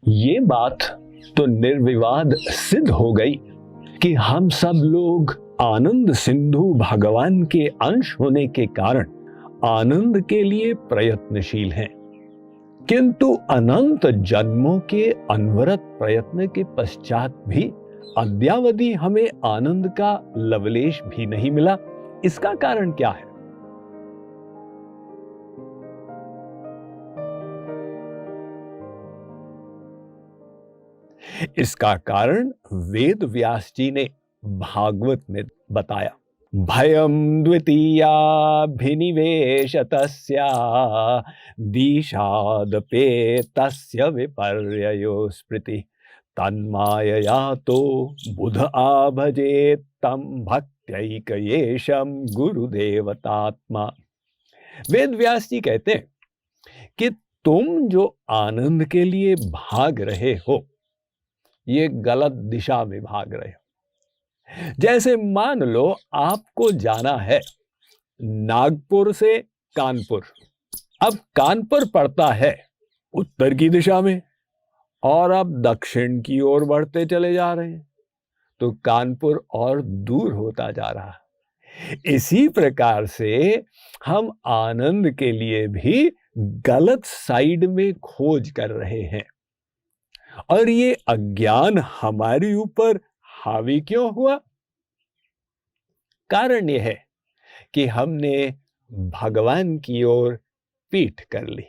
ये बात तो निर्विवाद सिद्ध हो गई कि हम सब लोग आनंद सिंधु भगवान के अंश होने के कारण आनंद के लिए प्रयत्नशील हैं, किंतु अनंत जन्मों के अनवरत प्रयत्न के पश्चात भी अद्यावधि हमें आनंद का लवलेश भी नहीं मिला। इसका कारण क्या है? इसका कारण वेद व्यास जी ने भागवत में बताया। भयम द्वितीयाभिनिवेशतस्या दिशादपे तस्य विपर्ययो स्मृति तन्मायया तो बुध आभजेत तम भक्त्यैकयेशम गुरुदेवतात्मा। वेद व्यास जी कहते हैं कि तुम जो आनंद के लिए भाग रहे हो, ये गलत दिशा में भाग रहे हो। जैसे मान लो आपको जाना है नागपुर से कानपुर। अब कानपुर पड़ता है उत्तर की दिशा में और अब दक्षिण की ओर बढ़ते चले जा रहे हैं, तो कानपुर और दूर होता जा रहा है। इसी प्रकार से हम आनंद के लिए भी गलत साइड में खोज कर रहे हैं। और ये अज्ञान हमारे ऊपर हावी क्यों हुआ? कारण यह है कि हमने भगवान की ओर पीठ कर ली।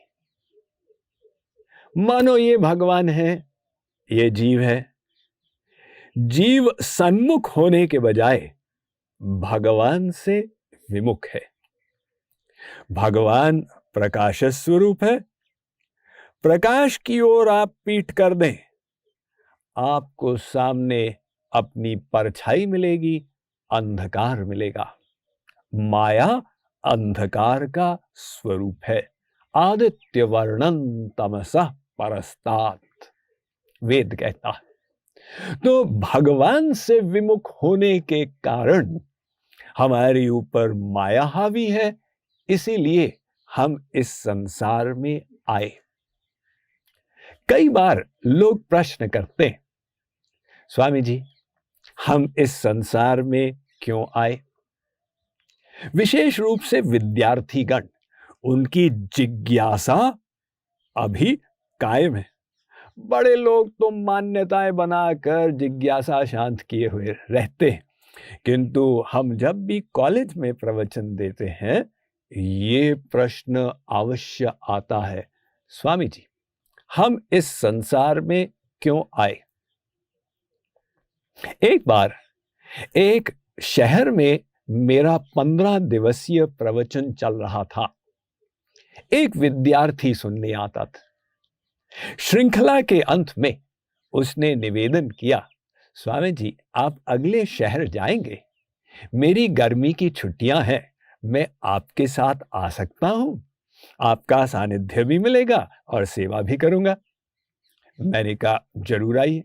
मानो ये भगवान है, ये जीव है। जीव सन्मुख होने के बजाय भगवान से विमुख है। भगवान प्रकाश स्वरूप है। प्रकाश की ओर आप पीठ कर दें, आपको सामने अपनी परछाई मिलेगी, अंधकार मिलेगा। माया अंधकार का स्वरूप है। आदित्य वर्णन तमसः परस्तात्, वेद कहता है। तो भगवान से विमुख होने के कारण हमारे ऊपर माया हावी है, इसीलिए हम इस संसार में आए। कई बार लोग प्रश्न करते हैं, स्वामी जी हम इस संसार में क्यों आए? विशेष रूप से विद्यार्थीगण, उनकी जिज्ञासा अभी कायम है। बड़े लोग तो मान्यताएं बनाकर जिज्ञासा शांत किए हुए रहते हैं, किंतु हम जब भी कॉलेज में प्रवचन देते हैं, ये प्रश्न अवश्य आता है, स्वामी जी हम इस संसार में क्यों आए? एक बार एक शहर में मेरा 15 दिवसीय प्रवचन चल रहा था। एक विद्यार्थी सुनने आता था। श्रृंखला के अंत में उसने निवेदन किया, स्वामी जी आप अगले शहर जाएंगे, मेरी गर्मी की छुट्टियां हैं, मैं आपके साथ आ सकता हूं, आपका सानिध्य भी मिलेगा और सेवा भी करूंगा। मैंने कहा जरूर आइए।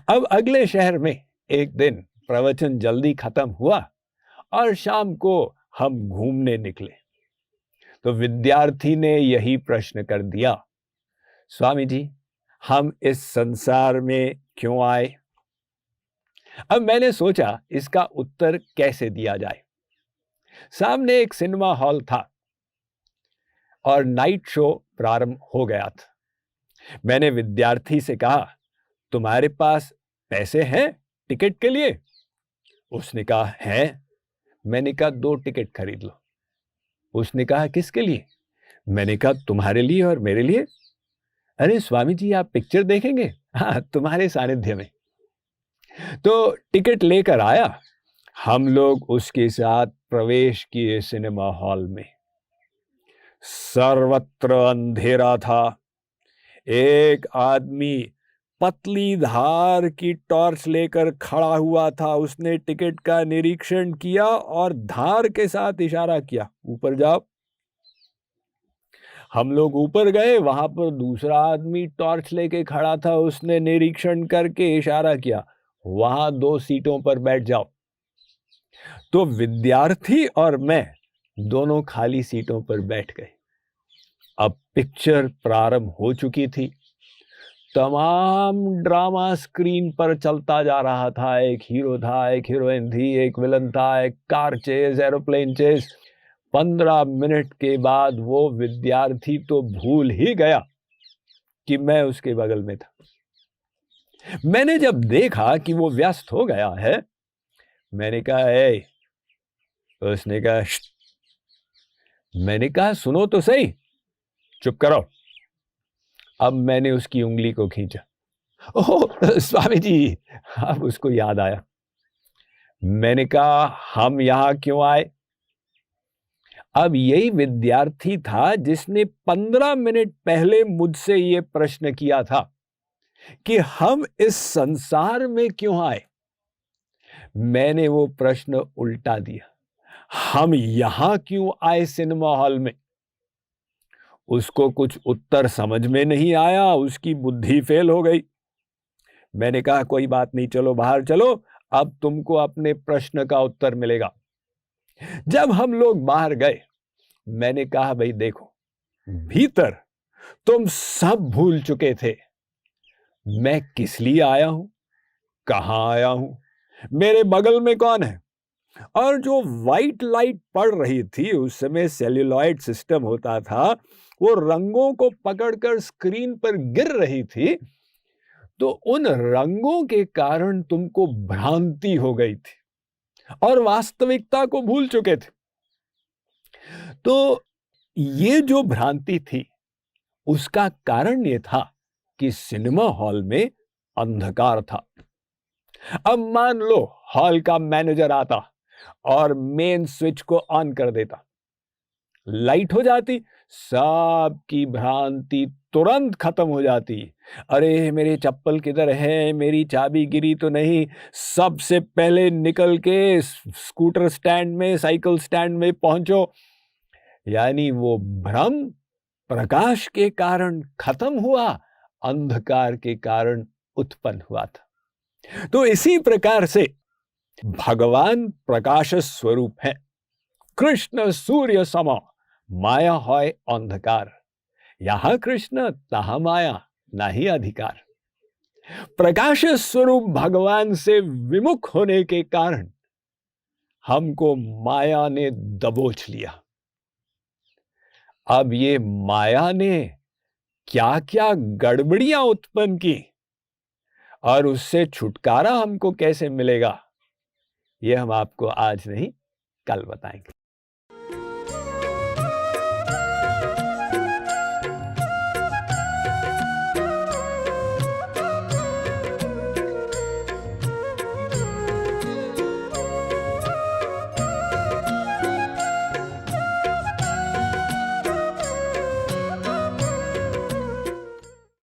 अब अगले शहर में एक दिन प्रवचन जल्दी खत्म हुआ और शाम को हम घूमने निकले, तो विद्यार्थी ने यही प्रश्न कर दिया, स्वामी जी हम इस संसार में क्यों आए? अब मैंने सोचा इसका उत्तर कैसे दिया जाए। सामने एक सिनेमा हॉल था और नाइट शो प्रारंभ हो गया था। मैंने विद्यार्थी से कहा, तुम्हारे पास पैसे हैं टिकट के लिए? उसने कहा हैं। मैंने कहा 2 टिकट खरीद लो। उसने कहा किसके लिए? मैंने कहा तुम्हारे लिए और मेरे लिए। अरे स्वामी जी आप पिक्चर देखेंगे? हाँ तुम्हारे सानिध्य में। तो टिकट लेकर आया, हम लोग उसके साथ प्रवेश किए सिनेमा हॉल में। सर्वत्र अंधेरा था। एक आदमी पतली धार की टॉर्च लेकर खड़ा हुआ था। उसने टिकट का निरीक्षण किया और धार के साथ इशारा किया, ऊपर जाओ। हम लोग ऊपर गए, वहां पर दूसरा आदमी टॉर्च लेके खड़ा था। उसने निरीक्षण करके इशारा किया, वहां 2 सीटों पर बैठ जाओ। तो विद्यार्थी और मैं दोनों खाली सीटों पर बैठ गए। अब पिक्चर प्रारंभ हो चुकी थी। तमाम ड्रामा स्क्रीन पर चलता जा रहा था। एक हीरो था, एक हीरोइन थी, एक विलन था, एक car chase, aeroplane chase. 15 minute के बाद वो विद्यार्थी तो भूल ही गया कि मैं उसके बगल में था। मैंने जब देखा कि वो व्यस्त हो गया है, मैंने कहा ए, उसने कहा श्ट। मैंने कहा सुनो तो सही, चुप करो। अब मैंने उसकी उंगली को खींचा। ओह स्वामी जी, अब उसको याद आया। मैंने कहा हम यहां क्यों आए? अब यही विद्यार्थी था जिसने 15 मिनट पहले मुझसे यह प्रश्न किया था कि हम इस संसार में क्यों आए। मैंने वो प्रश्न उल्टा दिया, हम यहां क्यों आए सिनेमा हॉल में। उसको कुछ उत्तर समझ में नहीं आया, उसकी बुद्धि फेल हो गई। मैंने कहा कोई बात नहीं, चलो बाहर चलो, अब तुमको अपने प्रश्न का उत्तर मिलेगा। जब हम लोग बाहर गए, मैंने कहा भाई देखो, भीतर तुम सब भूल चुके थे मैं किस लिए आया हूं, कहां आया हूं, मेरे बगल में कौन है। और जो व्हाइट लाइट पड़ रही थी, उस समय सेल्यूलॉइड सिस्टम होता था, वो रंगों को पकड़कर स्क्रीन पर गिर रही थी, तो उन रंगों के कारण तुमको भ्रांति हो गई थी और वास्तविकता को भूल चुके थे। तो ये जो भ्रांति थी, उसका कारण ये था कि सिनेमा हॉल में अंधकार था। अब मान लो हॉल का मैनेजर आता और मेन स्विच को ऑन कर देता, लाइट हो जाती, सबकी भ्रांति तुरंत खत्म हो जाती। अरे मेरे चप्पल किधर है, मेरी चाबी गिरी तो नहीं, सबसे पहले निकल के स्कूटर स्टैंड में, साइकिल स्टैंड में पहुंचो। यानी वो भ्रम प्रकाश के कारण खत्म हुआ, अंधकार के कारण उत्पन्न हुआ था। तो इसी प्रकार से भगवान प्रकाश स्वरूप है। कृष्ण सूर्य सम, माया है अंधकार। यहां कृष्ण तहां माया, नाही अधिकार। प्रकाश स्वरूप भगवान से विमुख होने के कारण हमको माया ने दबोच लिया। अब ये माया ने क्या क्या गड़बड़ियां उत्पन्न की और उससे छुटकारा हमको कैसे मिलेगा, ये हम आपको आज नहीं कल बताएंगे।